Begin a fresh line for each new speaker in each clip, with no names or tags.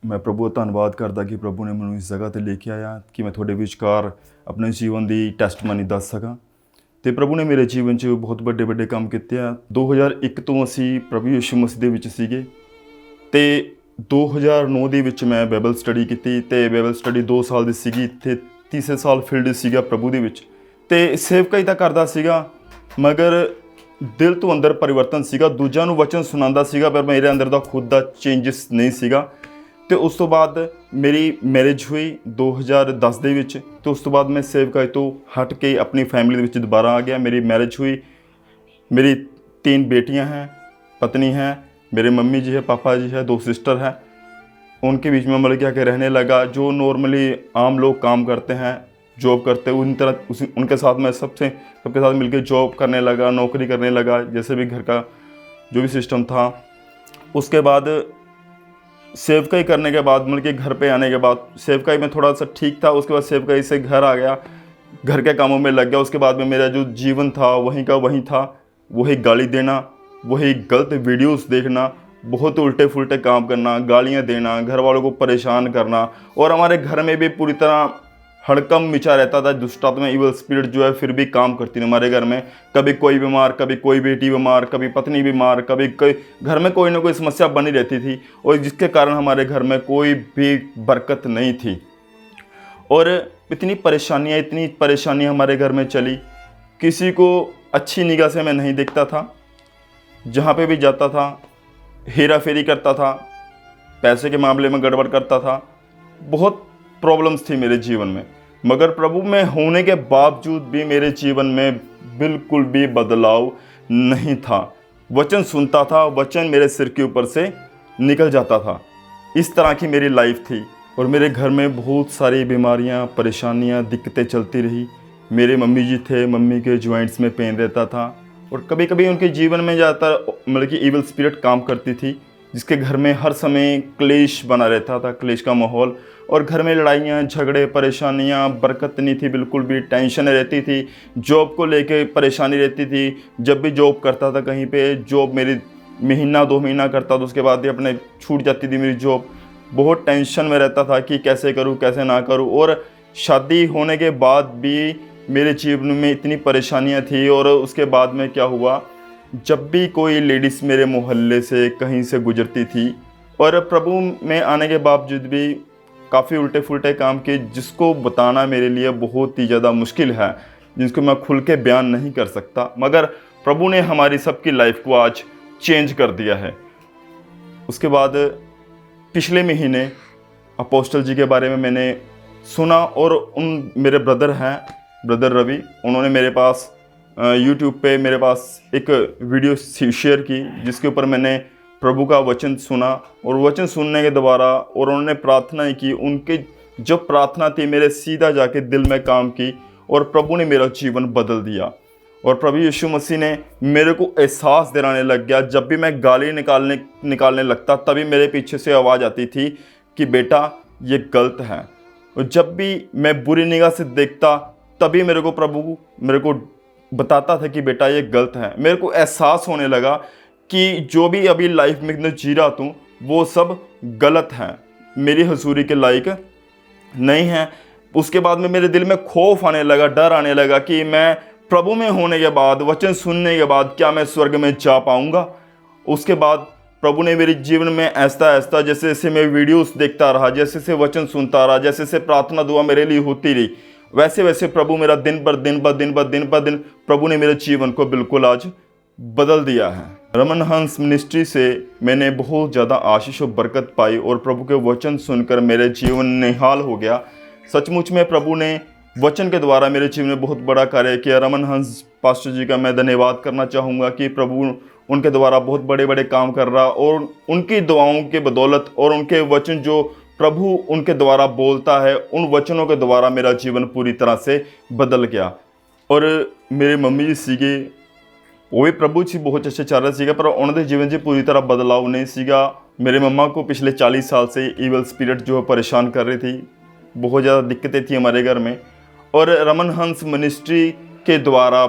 ਮੈਂ ਪ੍ਰਭੂ ਦਾ ਧੰਨਵਾਦ ਕਰਦਾ ਕਿ ਪ੍ਰਭੂ ਨੇ ਮੈਨੂੰ ਇਸ ਜਗ੍ਹਾ 'ਤੇ ਲੈ ਕੇ ਆਇਆ ਕਿ ਮੈਂ ਤੁਹਾਡੇ ਵਿਚਕਾਰ ਆਪਣੇ ਜੀਵਨ ਦੀ ਟੈਸਟਮਨੀ ਦੱਸ ਸਕਾਂ। ਅਤੇ ਪ੍ਰਭੂ ਨੇ ਮੇਰੇ ਜੀਵਨ 'ਚ ਬਹੁਤ ਵੱਡੇ ਵੱਡੇ ਕੰਮ ਕੀਤੇ ਆ। 2001 ਤੋਂ ਅਸੀਂ ਪ੍ਰਭੂ ਯਿਸੂ ਮਸੀਹ ਦੇ ਵਿੱਚ ਸੀਗੇ ਅਤੇ 2009 ਦੇ ਵਿੱਚ ਮੈਂ ਬਾਈਬਲ ਸਟੱਡੀ ਕੀਤੀ ਅਤੇ ਬਾਈਬਲ ਸਟੱਡੀ 2 ਸਾਲ ਦੀ ਸੀਗੀ। ਇੱਥੇ ਤੀਸਰੇ ਸਾਲ ਫੀਲਡ ਸੀਗਾ ਪ੍ਰਭੂ ਦੇ ਵਿੱਚ ਅਤੇ ਸੇਵਕਾਈ ਤਾਂ ਕਰਦਾ ਸੀਗਾ, ਮਗਰ ਦਿਲ ਤੋਂ ਅੰਦਰ ਪਰਿਵਰਤਨ ਸੀਗਾ। ਦੂਜਿਆਂ ਨੂੰ ਵਚਨ ਸੁਣਾਉਂਦਾ ਸੀਗਾ, ਪਰ ਮੇਰੇ ਅੰਦਰ ਦਾ ਖੁਦ ਦਾ ਚੇਂਜਸ ਨਹੀਂ ਸੀਗਾ। ਅਤੇ ਉਸ ਤੋਂ ਬਾਅਦ ਮੇਰੀ ਮੈਰਿਜ ਹੋਈ 2010 ਦੇ ਵਿੱਚ, ਅਤੇ ਉਸ ਤੋਂ ਬਾਅਦ ਮੈਂ ਸੇਵਕਾਈ ਤੋਂ ਹਟ ਕੇ ਆਪਣੀ ਫੈਮਿਲੀ ਦੇ ਵਿੱਚ ਦੁਬਾਰਾ ਆ ਗਿਆ। ਮੇਰੀ ਮੈਰਿਜ हुई, मेरी 3 बेटियां हैं, पत्नी हैं, मेरे मम्मी जी है, पापा जी है, 2 सिस्टर हैं। उनके बीच में मतलब क्या कि रहने लगा। जो नॉर्मली आम लोग काम करते हैं, जॉब करते हैं, उनके साथ मैं सबके साथ मिलकर जॉब करने लगा, नौकरी करने लगा, जैसे भी घर का जो भी सिस्टम था। उसके बाद सेवकाई करने के बाद मतलब कि घर पे आने के बाद सेवकाई में थोड़ा सा ठीक था। उसके बाद सेवकाई से घर आ गया, घर के कामों में लग गया। उसके बाद में मेरा जो जीवन था वहीं का वहीं था। वही गाली देना, वही गलत वीडियोस देखना, बहुत उल्टे फुल्टे काम करना, गालियां देना, घर वालों को परेशान करना। और हमारे घर में भी पूरी तरह हड़कम मचा रहता था। दुष्टात्मा इवल स्पिरिट जो है फिर भी काम करती थी हमारे घर में। कभी कोई बीमार, कभी कोई बेटी बीमार, कभी पत्नी बीमार, कभी कोई घर में कोई ना कोई समस्या बनी रहती थी, और जिसके कारण हमारे घर में कोई भी बरकत नहीं थी। और इतनी परेशानियाँ हमारे घर में चली। किसी को अच्छी निगाह से मैं नहीं देखता था। जहाँ पे भी जाता था हेरा फेरी करता था, पैसे के मामले में गड़बड़ करता था। बहुत प्रॉब्लम्स थी मेरे जीवन में, मगर प्रभु में होने के बावजूद भी मेरे जीवन में बिल्कुल भी बदलाव नहीं था। वचन सुनता था, वचन मेरे सिर के ऊपर से निकल जाता था। इस तरह की मेरी लाइफ थी। और मेरे घर में बहुत सारी बीमारियां, परेशानियां, दिक्कतें चलती रही। मेरे मम्मी जी थे, मम्मी के जॉइंट्स में पेन रहता था, और कभी कभी उनके जीवन में ज़्यादातर मतलब कि इविल स्पिरिट काम करती थी, जिसके घर में हर समय क्लेश बना रहता था, क्लेश का माहौल। और घर में लड़ाइयाँ, झगड़े, परेशानियाँ, बरकत नहीं थी, बिल्कुल भी टेंशन रहती थी। जॉब को लेके परेशानी रहती थी। जब भी जॉब करता था कहीं पे, जॉब मेरी महीना 2 महीना करता था, उसके बाद ही अपने छूट जाती थी मेरी जॉब। बहुत टेंशन में रहता था कि कैसे करूँ, कैसे ना करूँ। और शादी होने के बाद भी मेरे जीवन में इतनी परेशानियाँ थी। और उसके बाद में क्या हुआ, जब भी कोई लेडीज़ मेरे मोहल्ले से कहीं से गुजरती थी, और प्रभु में आने के बावजूद भी काफ़ी उल्टे फुल्टे काम किए, जिसको बताना मेरे लिए बहुत ही ज़्यादा मुश्किल है, जिसको मैं खुल के बयान नहीं कर सकता। मगर प्रभु ने हमारी सबकी लाइफ को आज चेंज कर दिया है। उसके बाद पिछले महीने अपोस्टल जी के बारे में मैंने सुना, और उन मेरे ब्रदर हैं, ब्रदर रवि, उन्होंने मेरे पास यूट्यूब पे मेरे पास एक वीडियो शेयर की, जिसके ऊपर मैंने प्रभु का वचन सुना। और वचन सुनने के द्वारा और उन्होंने प्रार्थना की, उनके जो प्रार्थना थी मेरे सीधा जाके दिल में काम की, और प्रभु ने मेरा जीवन बदल दिया। और प्रभु यीशु मसीह ने मेरे को एहसास दिलाने लग गया। जब भी मैं गाली निकालने लगता, तभी मेरे पीछे से आवाज़ आती थी कि बेटा ये गलत है। और जब भी मैं बुरी निगाह से देखता, तभी मेरे को प्रभु मेरे को बताता था कि बेटा ये गलत है। मेरे को एहसास होने लगा कि जो भी अभी लाइफ में मैं जी रहा हूँ वो सब गलत है, मेरी हजूरी के लायक नहीं है। उसके बाद में मेरे दिल में खौफ आने लगा, डर आने लगा कि मैं प्रभु में होने के बाद, वचन सुनने के बाद क्या मैं स्वर्ग में जा पाऊँगा। उसके बाद प्रभु ने मेरे जीवन में ऐसा जैसे जैसे मैं वीडियोस देखता रहा, जैसे जैसे वचन सुनता रहा, जैसे जैसे प्रार्थना दुआ मेरे लिए होती रही, वैसे वैसे प्रभु मेरा दिन पर दिन प्रभु ने मेरे जीवन को बिल्कुल आज बदल दिया है। रमन हंस मिनिस्ट्री से मैंने बहुत ज़्यादा आशीष और बरकत पाई, और प्रभु के वचन सुनकर मेरे जीवन निहाल हो गया। सचमुच में प्रभु ने वचन के द्वारा मेरे जीवन में बहुत बड़ा कार्य किया। रमन हंस पास्टर जी का मैं धन्यवाद करना चाहूँगा कि प्रभु उनके द्वारा बहुत बड़े बड़े काम कर रहा, और उनकी दुआओं के बदौलत और उनके वचन जो प्रभु उनके द्वारा बोलता है, उन वचनों के द्वारा मेरा जीवन पूरी तरह से बदल गया। और मेरे मम्मी जी सीगे, वो भी प्रभु जी बहुत अच्छे चल रहे सीगे, पर उन्होंने जीवन से पूरी तरह बदलाव नहीं सीगा। मेरे मम्मा को पिछले 40 साल से इवल स्पिरिट जो है परेशान कर रही थी, बहुत ज़्यादा दिक्कतें थी हमारे घर में। और रमन हंस मिनिस्ट्री के द्वारा,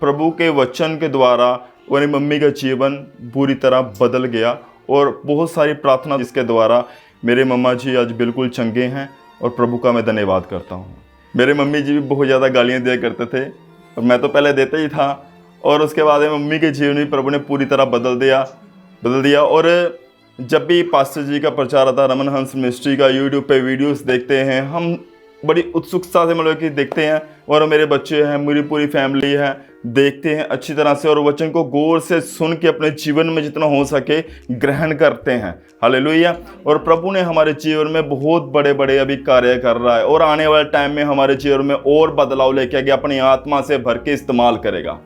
प्रभु के वचन के द्वारा मेरी मम्मी का जीवन पूरी तरह बदल गया, और बहुत सारी प्रार्थना जिसके द्वारा मेरे मम्मा जी आज बिल्कुल चंगे हैं और प्रभु का मैं धन्यवाद करता हूँ। मेरे मम्मी जी भी बहुत ज़्यादा गालियाँ दिया करते थे और मैं तो पहले देता ही था, और उसके बाद में मम्मी के जीवन में प्रभु ने पूरी तरह बदल दिया। और जब भी पास्टर जी का प्रचार आता, रमन हंस मिनिस्ट्री का यूट्यूब पे वीडियोस देखते हैं, हम बड़ी उत्सुकता से मतलब कि देखते हैं, और मेरे बच्चे हैं, मेरी पूरी फैमिली है, देखते हैं अच्छी तरह से और वचन को गौर से सुन के अपने जीवन में जितना हो सके ग्रहण करते हैं। हालेलुया। और प्रभु ने हमारे जीवन में बहुत बड़े बड़े अभी कार्य कर रहा है, और आने वाले टाइम में हमारे जीवन में और बदलाव लेके आगे अपनी आत्मा से भर के इस्तेमाल करेगा।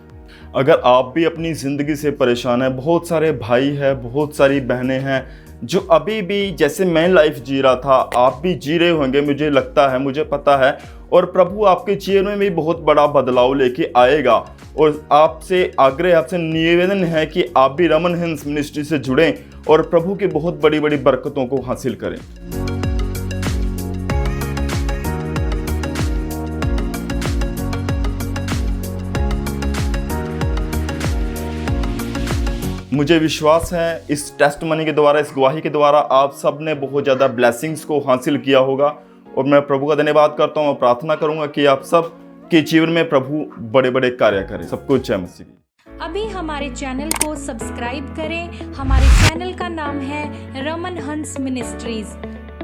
अगर आप भी अपनी ज़िंदगी से परेशान हैं, बहुत सारे भाई हैं, बहुत सारी बहनें हैं जो अभी भी जैसे मैं लाइफ जी रहा था आप भी जी रहे होंगे, मुझे लगता है, मुझे पता है, और प्रभु आपके जीवन में भी बहुत बड़ा बदलाव लेके आएगा। और आपसे आग्रह, आपसे निवेदन है कि आप भी रमन हंस मिनिस्ट्री से जुड़ें और प्रभु की बहुत बड़ी बड़ी बरकतों को हासिल करें। मुझे विश्वास है इस टेस्टमनी के द्वारा, इस गवाही के द्वारा आप सब ने बहुत ज़्यादा ब्लेसिंग्स को हासिल किया होगा, और मैं प्रभु का धन्यवाद करता हूँ और प्रार्थना करूँगा कि आप सब के जीवन में प्रभु बड़े बड़े कार्य करें। सबको जय मसीह की।
अभी हमारे चैनल को सब्सक्राइब करें। हमारे चैनल का नाम है रमन हंस मिनिस्ट्रीज,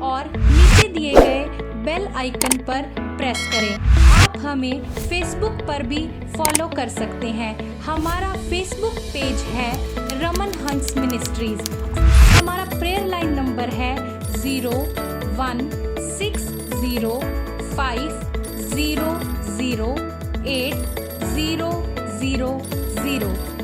और नीचे दिए गए बेल आइकन पर प्रेस करें। आप हमें फेसबुक पर भी फॉलो कर सकते हैं। हमारा फेसबुक पेज है रमन हंस मिनिस्ट्रीज। हमारा प्रेयर लाइन नंबर है 0160500800।